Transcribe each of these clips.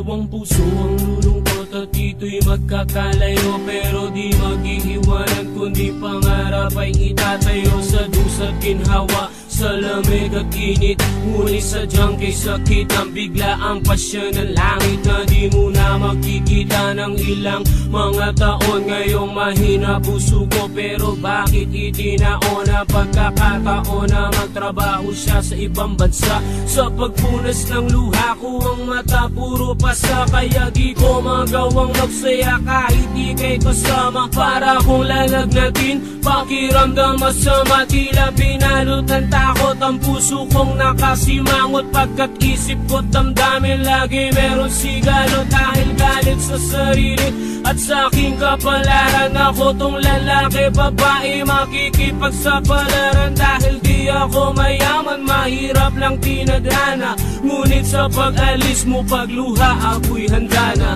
Dalawang puso ang lulungkot at ito'y magkakalayo, pero di maghihiwanan kundi pangarap ay itatayo. Sa dusa't ginhawa, sa lamig at init, ngunit sadyang kay sakit ang bigla ang pasya ng langit na di mo na makikita ng ilang mga taon. Ngayong mahina puso ko, pero bakit itinaon ang pagkakataon na magtrabaho siya sa ibang bansa? Sa pagpunas ng luha ko ang mata puro pasa, kaya di ko magawang magsaya kahit di kay kasama. Para kong lalagnatin, pakiramdam masama, tila binalot ng takot ang puso kong nakasimangot. Pagkat isip ko damdamin lagi meron sigalo, dahil galit sa sarili at sa aking kapalaran. Ako tong lalaki, babae, makikipagsapalaran. Dahil di ako mayaman, mahirap lang tinadhana, ngunit sa pag-alis mo pagluha ako'y handa na.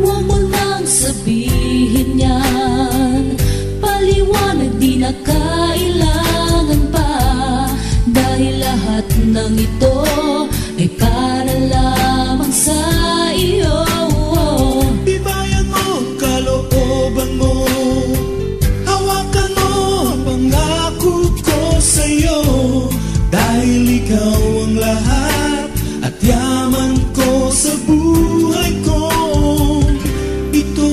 Huwag mo nang sabihin yan, paliwanag di na kailangan pa, dahil lahat ng ito ay para lamang sa iyo. Ibayan mo ang kalooban mo, hawakan mo ang pangako ko sa'yo, dahil ikaw ang lahat at yaman ko sa buhay ko ito.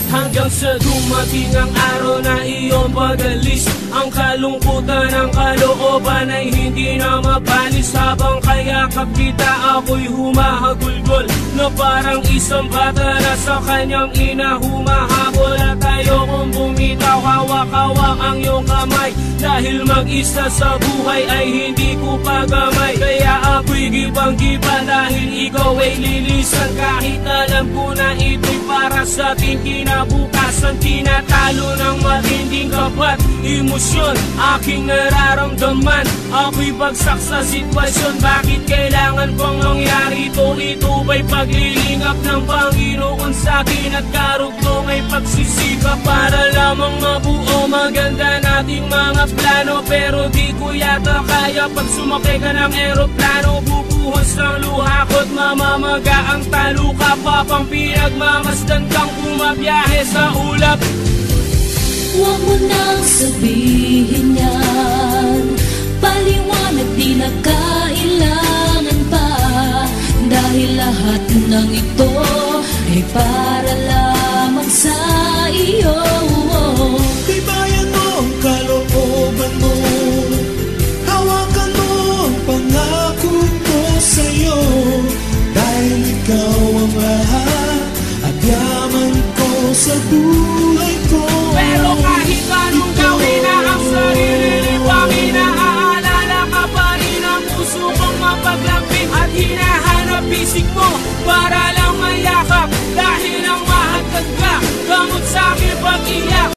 Hanggang sa dumating ang araw na iyong pag-alis, ang kalungkutan ng kalooban ay hindi na mabalis. Habang kayakap kita ako'y humahagulgol, na parang isang bata na sa kanyang ina humahabol. At ayokong bumitaw, hawak-hawak ang iyong kamay, dahil mag-isa sa buhay ay hindi ko pagamay. Kaya ako'y gibang-giba dahil ikaw ay lilisan, kahit alam ko na ito'y para sa ating kinabukasan. Tinatalo ng matinding kapat emosyon aking nararamdaman, ako'y bagsak sa sitwasyon. Bakit kailangan bang mangyari ito? Ito ba'y paglilingap ng Panginoon sa'kin at karugtong ay pagsisikap para lamang mabuo maganda nating mga plano? Pero di ko yata kaya pag sumakay ka ng eroplano, bubuhos ng luha ko't mamamaga ang taluka pa, pang pinagmamasdan kang bumabiyahe sa ulap. Huwag mo nang sabihin yan, paliwanag di na kailangan pa, dahil lahat ng ito ay para lamang sa iyo. Ibayan mo ang kalooban mo, hawakan mo ang pangako ko sa'yo, dahil ikaw ang lahat at yaman ko sa buhay ko. Pero kahit anong gawin na ang sarili pang inaalala ka pa rin ang puso kong mapaglamping, at hinahanap isip mo para